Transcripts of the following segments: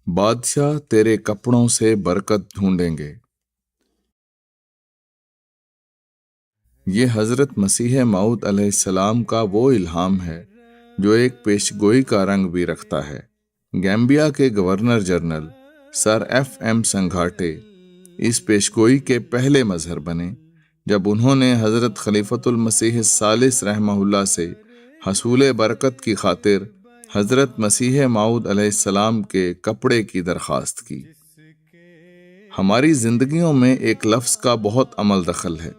بادشاہ تیرے کپڑوں سے برکت ڈھونڈیں گے۔ یہ حضرت مسیح موعود علیہ السلام کا وہ الہام ہے جو ایک پیشگوئی کا رنگ بھی رکھتا ہے۔ گیمبیا کے governor general sir F M Singhateh اس پیشگوئی کے پہلے مظہر بنے جب انہوں نے حضرت خلیفۃ المسیح الثالث رحمہ اللہ سے حصول برکت کی خاطر حضرت مسیح موعود علیہ السلام کے کپڑے کی درخواست کی۔ ہماری زندگیوں میں ایک لفظ کا بہت عمل دخل ہے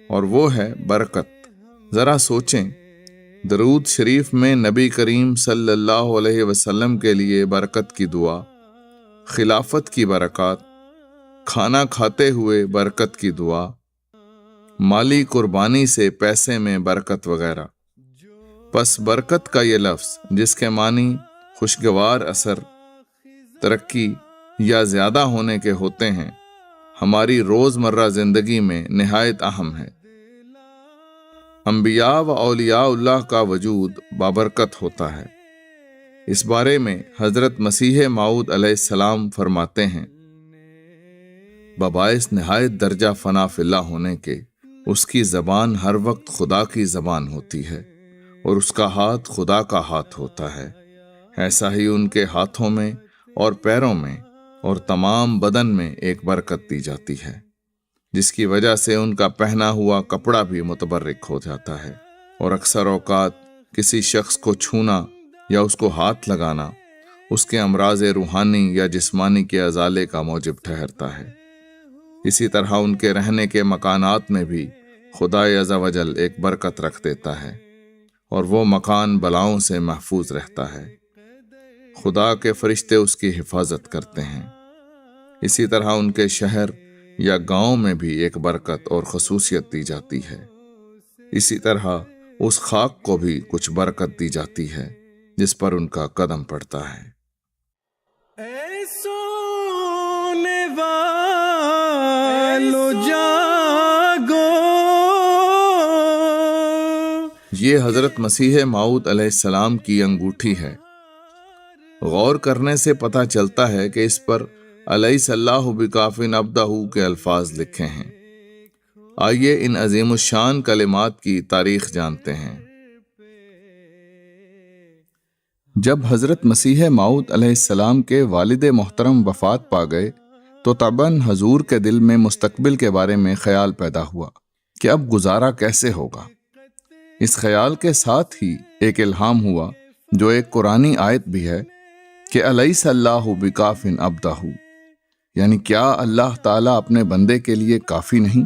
اور وہ ہے برکت۔ ذرا سوچیں، درود شریف میں نبی کریم صلی اللہ علیہ وسلم کے لیے برکت کی دعا، خلافت کی برکات، کھانا کھاتے ہوئے برکت کی دعا، مالی قربانی سے پیسے میں برکت وغیرہ۔ پس برکت کا یہ لفظ جس کے معنی خوشگوار اثر، ترقی یا زیادہ ہونے کے ہوتے ہیں، ہماری روزمرہ زندگی میں نہایت اہم ہے۔ انبیاء و اولیاء اللہ کا وجود بابرکت ہوتا ہے۔ اس بارے میں حضرت مسیح موعود علیہ السلام فرماتے ہیں، بباعث نہایت درجہ فنا فی اللہ ہونے کے اس کی زبان ہر وقت خدا کی زبان ہوتی ہے اور اس کا ہاتھ خدا کا ہاتھ ہوتا ہے۔ ایسا ہی ان کے ہاتھوں میں اور پیروں میں اور تمام بدن میں ایک برکت دی جاتی ہے، جس کی وجہ سے ان کا پہنا ہوا کپڑا بھی متبرک ہو جاتا ہے، اور اکثر اوقات کسی شخص کو چھونا یا اس کو ہاتھ لگانا اس کے امراض روحانی یا جسمانی کے ازالے کا موجب ٹھہرتا ہے۔ اسی طرح ان کے رہنے کے مکانات میں بھی خدا عز و جل ایک برکت رکھ دیتا ہے اور وہ مکان بلاؤں سے محفوظ رہتا ہے۔ خدا کے فرشتے اس کی حفاظت کرتے ہیں۔ اسی طرح ان کے شہر یا گاؤں میں بھی ایک برکت اور خصوصیت دی جاتی ہے۔ اسی طرح اس خاک کو بھی کچھ برکت دی جاتی ہے جس پر ان کا قدم پڑتا ہے۔ اے سونے والو جاگو، یہ حضرت مسیح موعود علیہ السلام کی انگوٹھی ہے۔ غور کرنے سے پتہ چلتا ہے کہ اس پر الیس اللہ بکاف عبدہ کے الفاظ لکھے ہیں۔ آئیے ان عظیم الشان کلمات کی تاریخ جانتے ہیں۔ جب حضرت مسیح موعود علیہ السلام کے والد محترم وفات پا گئے تو طبعاً حضور کے دل میں مستقبل کے بارے میں خیال پیدا ہوا کہ اب گزارا کیسے ہوگا۔ اس خیال کے ساتھ ہی ایک الہام ہوا جو ایک قرآنی آیت بھی ہے کہ الیس اللہ بکاف عبدہ، یعنی کیا اللہ تعالیٰ اپنے بندے کے لیے کافی نہیں؟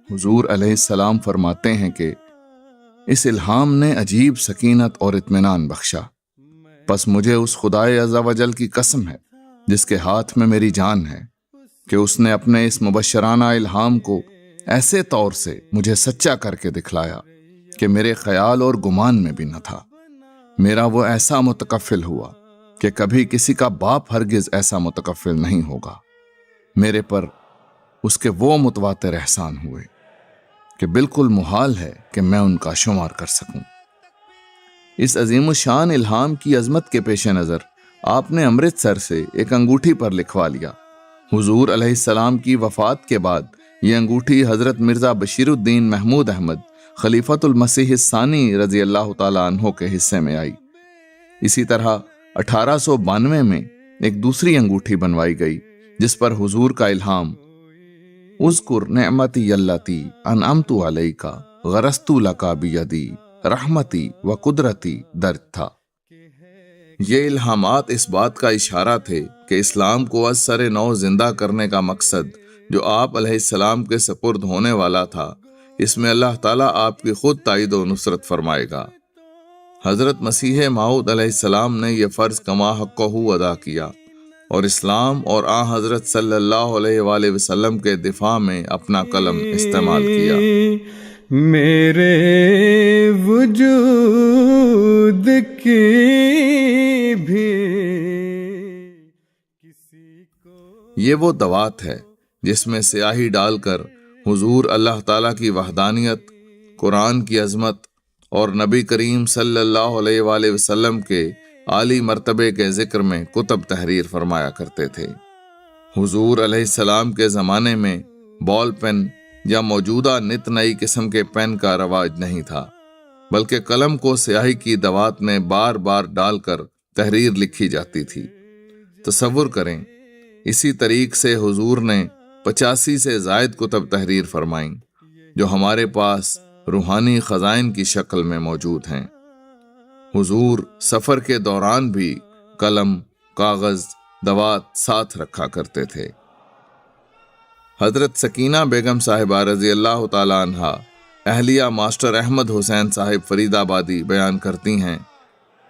حضور علیہ السلام فرماتے ہیں کہ اس الہام نے عجیب سکینت اور اطمینان بخشا، پس مجھے اس خدا عز و جل کی قسم ہے جس کے ہاتھ میں میری جان ہے کہ اس نے اپنے اس مبشرانہ الہام کو ایسے طور سے مجھے سچا کر کے دکھلایا کہ میرے خیال اور گمان میں بھی نہ تھا۔ میرا وہ ایسا متکفل ہوا کہ کبھی کسی کا باپ ہرگز ایسا متکفل نہیں ہوگا۔ میرے پر اس کے وہ متواتر احسان ہوئے کہ بالکل محال ہے کہ میں ان کا شمار کر سکوں۔ اس عظیم الشان الہام کی عظمت کے پیش نظر آپ نے امرتسر سے ایک انگوٹھی پر لکھوا لیا۔ حضور علیہ السلام کی وفات کے بعد یہ انگوٹھی حضرت مرزا بشیر الدین محمود احمد خلیفۃ المسیح الثانی رضی اللہ تعالیٰ عنہ کے حصے میں آئی۔ اسی طرح 1892 میں ایک دوسری انگوٹھی بنوائی گئی جس پر حضور کا الہام اذکر نعمتی اللتی انعمت علیک غرست لک بیدی رحمتی و قدرتی درج تھا۔ یہ الہامات اس بات کا اشارہ تھے کہ اسلام کو از سر نو زندہ کرنے کا مقصد جو آپ علیہ السلام کے سپرد ہونے والا تھا، اس میں اللہ تعالیٰ آپ کی خود تائید و نصرت فرمائے گا۔ حضرت مسیح موعود علیہ السلام نے یہ فرض کما حقہ ادا کیا اور اسلام اور حضرت صلی اللہ علیہ وآلہ وسلم کے دفاع میں اپنا قلم استعمال کیا۔ میرے وجود کی بھی یہ وہ دوات ہے جس میں سیاہی ڈال کر حضور اللہ تعالیٰ کی وحدانیت، قرآن کی عظمت اور نبی کریم صلی اللہ علیہ وآلہ وسلم کے عالی مرتبے کے ذکر میں کتب تحریر فرمایا کرتے تھے۔ حضور علیہ السلام کے زمانے میں بال پین یا موجودہ نت نئی قسم کے پین کا رواج نہیں تھا، بلکہ قلم کو سیاہی کی دوات میں بار بار ڈال کر تحریر لکھی جاتی تھی۔ تصور کریں، اسی طریق سے حضور نے 85 سے زائد کتب تحریر فرمائیں جو ہمارے پاس روحانی خزائن کی شکل میں موجود ہیں۔ حضور سفر کے دوران بھی قلم، کاغذ، دوات ساتھ رکھا کرتے تھے۔ حضرت سکینہ بیگم صاحبہ رضی اللہ تعالی عنہا اہلیہ ماسٹر احمد حسین صاحب فرید آبادی بیان کرتی ہیں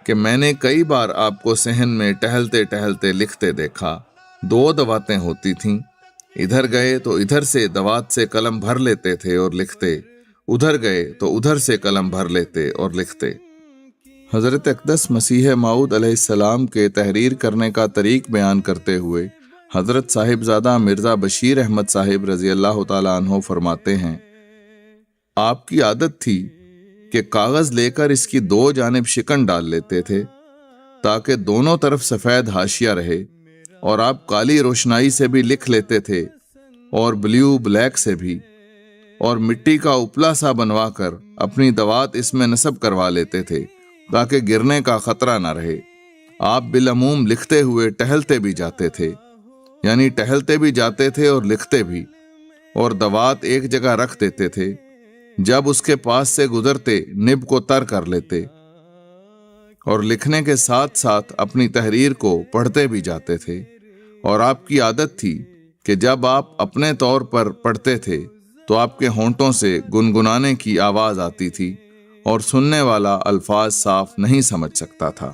کہ میں نے کئی بار آپ کو صحن میں ٹہلتے ٹہلتے لکھتے دیکھا۔ 2 دواتیں ہوتی تھیں، ادھر گئے تو ادھر سے دوات سے قلم بھر لیتے تھے اور لکھتے، ادھر گئے تو ادھر سے قلم بھر لیتے اور لکھتے۔ حضرت اقدس مسیح موعود علیہ السلام کے تحریر کرنے کا طریق بیان کرتے ہوئے حضرت صاحبزادہ مرزا بشیر احمد صاحب رضی اللہ تعالیٰ عنہ فرماتے ہیں، آپ کی عادت تھی کہ کاغذ لے کر اس کی 2 جانب شکن ڈال لیتے تھے تاکہ دونوں طرف سفید حاشیہ رہے، اور آپ کالی روشنائی سے بھی لکھ لیتے تھے اور بلیو بلیک سے بھی، اور مٹی کا اپلا سا بنوا کر اپنی دوات اس میں نصب کروا لیتے تھے تاکہ گرنے کا خطرہ نہ رہے۔ آپ بالعموم لکھتے ہوئے ٹہلتے بھی جاتے تھے، یعنی ٹہلتے بھی جاتے تھے اور لکھتے بھی، اور دوات ایک جگہ رکھ دیتے تھے۔ جب اس کے پاس سے گزرتے نب کو تر کر لیتے اور لکھنے کے ساتھ ساتھ اپنی تحریر کو پڑھتے بھی جاتے تھے، اور آپ کی عادت تھی کہ جب آپ اپنے طور پر پڑھتے تھے تو آپ کے ہونٹوں سے گنگنانے کی آواز آتی تھی اور سننے والا الفاظ صاف نہیں سمجھ سکتا تھا۔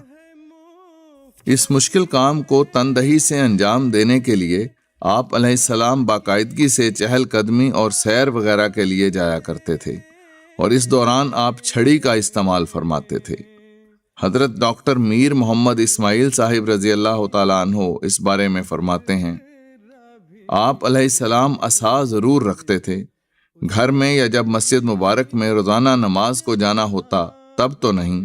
اس مشکل کام کو تندہی سے انجام دینے کے لیے آپ علیہ السلام باقاعدگی سے چہل قدمی اور سیر وغیرہ کے لیے جایا کرتے تھے، اور اس دوران آپ چھڑی کا استعمال فرماتے تھے۔ حضرت ڈاکٹر میر محمد اسماعیل صاحب رضی اللہ تعالیٰ عنہ اس بارے میں فرماتے ہیں، آپ علیہ السلام عصا ضرور رکھتے تھے، گھر میں یا جب مسجد مبارک میں روزانہ نماز کو جانا ہوتا تب تو نہیں،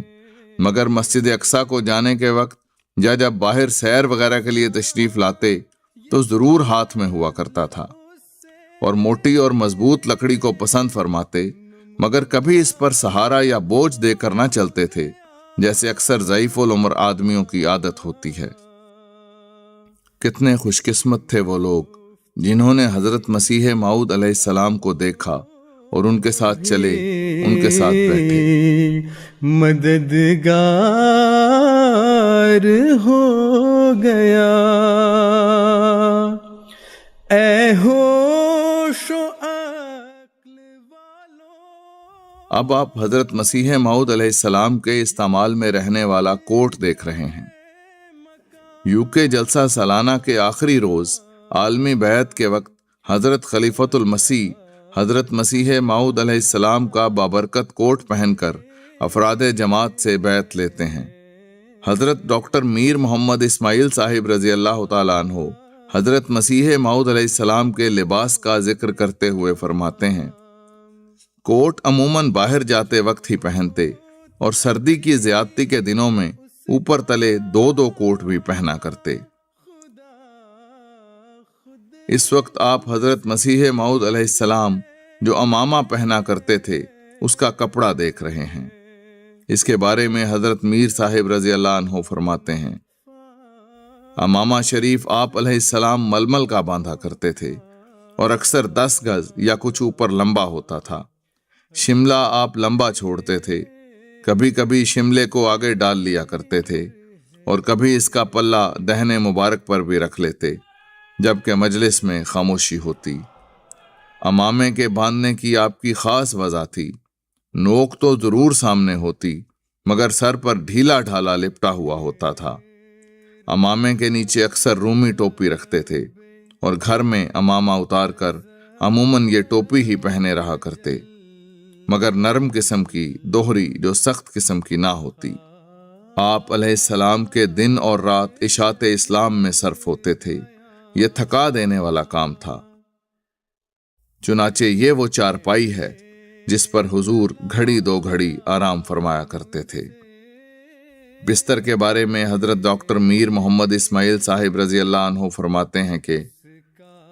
مگر مسجد اقصیٰ کو جانے کے وقت یا جب باہر سیر وغیرہ کے لیے تشریف لاتے تو ضرور ہاتھ میں ہوا کرتا تھا، اور موٹی اور مضبوط لکڑی کو پسند فرماتے، مگر کبھی اس پر سہارا یا بوجھ دے کر نہ چلتے تھے جیسے اکثر ضعیف العمر آدمیوں کی عادت ہوتی ہے۔ کتنے خوش قسمت تھے وہ لوگ جنہوں نے حضرت مسیح موعود علیہ السلام کو دیکھا اور ان کے ساتھ چلے، ان کے ساتھ بیٹھے۔ مددگار ہو گیا اے ہوش و عقل والو۔ اب آپ حضرت مسیح موعود علیہ السلام کے استعمال میں رہنے والا کوٹ دیکھ رہے ہیں۔ یوکے جلسہ سالانہ کے آخری روز عالمی بیعت کے وقت حضرت خلیفۃ المسیح حضرت مسیح موعود علیہ السلام کا بابرکت کوٹ پہن کر افراد جماعت سے بیعت لیتے ہیں۔ حضرت ڈاکٹر میر محمد اسماعیل صاحب رضی اللہ تعالیٰ عنہ حضرت مسیح موعود علیہ السلام کے لباس کا ذکر کرتے ہوئے فرماتے ہیں، کوٹ عموماً باہر جاتے وقت ہی پہنتے، اور سردی کی زیادتی کے دنوں میں اوپر تلے 2 کوٹ بھی پہنا کرتے۔ اس وقت آپ حضرت مسیح موعود علیہ السلام جو عمامہ پہنا کرتے تھے اس کا کپڑا دیکھ رہے ہیں۔ اس کے بارے میں حضرت میر صاحب رضی اللہ عنہ فرماتے ہیں، عمامہ شریف آپ علیہ السلام ململ کا باندھا کرتے تھے اور اکثر 10 گز یا کچھ اوپر لمبا ہوتا تھا۔ شملہ آپ لمبا چھوڑتے تھے، کبھی کبھی شملے کو آگے ڈال لیا کرتے تھے اور کبھی اس کا پلہ دہنے مبارک پر بھی رکھ لیتے جبکہ مجلس میں خاموشی ہوتی۔ عمامے کے باندھنے کی آپ کی خاص وجہ تھی، نوک تو ضرور سامنے ہوتی مگر سر پر ڈھیلا ڈھالا لپٹا ہوا ہوتا تھا۔ عمامے کے نیچے اکثر رومی ٹوپی رکھتے تھے اور گھر میں عمامہ اتار کر عموماً یہ ٹوپی ہی پہنے رہا کرتے، مگر نرم قسم کی، دوہری، جو سخت قسم کی نہ ہوتی۔ آپ علیہ السلام کے دن اور رات اشاعت اسلام میں صرف ہوتے تھے، یہ تھکا دینے والا کام تھا۔ چنانچہ یہ وہ چارپائی ہے جس پر حضور گھڑی 2 گھڑی آرام فرمایا کرتے تھے۔ بستر کے بارے میں حضرت ڈاکٹر میر محمد اسماعیل صاحب رضی اللہ عنہ فرماتے ہیں کہ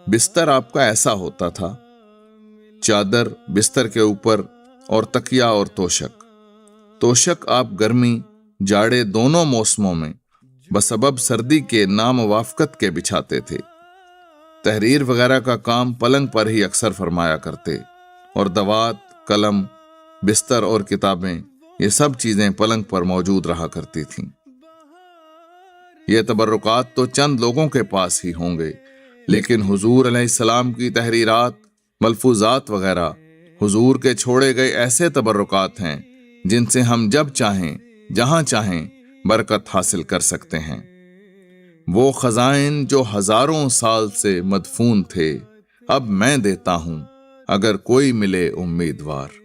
بستر آپ کا ایسا ہوتا تھا، چادر بستر کے اوپر اور تکیا اور توشک آپ گرمی جاڑے دونوں موسموں میں بسبب سردی کے ناموافقت کے بچھاتے تھے۔ تحریر وغیرہ کا کام پلنگ پر ہی اکثر فرمایا کرتے، اور دوات، قلم، بستر اور کتابیں، یہ سب چیزیں پلنگ پر موجود رہا کرتی تھیں۔ یہ تبرکات تو چند لوگوں کے پاس ہی ہوں گے، لیکن حضور علیہ السلام کی تحریرات، ملفوظات وغیرہ حضور کے چھوڑے گئے ایسے تبرکات ہیں جن سے ہم جب چاہیں جہاں چاہیں برکت حاصل کر سکتے ہیں۔ وہ خزائن جو ہزاروں سال سے مدفون تھے، اب میں دیتا ہوں اگر کوئی ملے امیدوار۔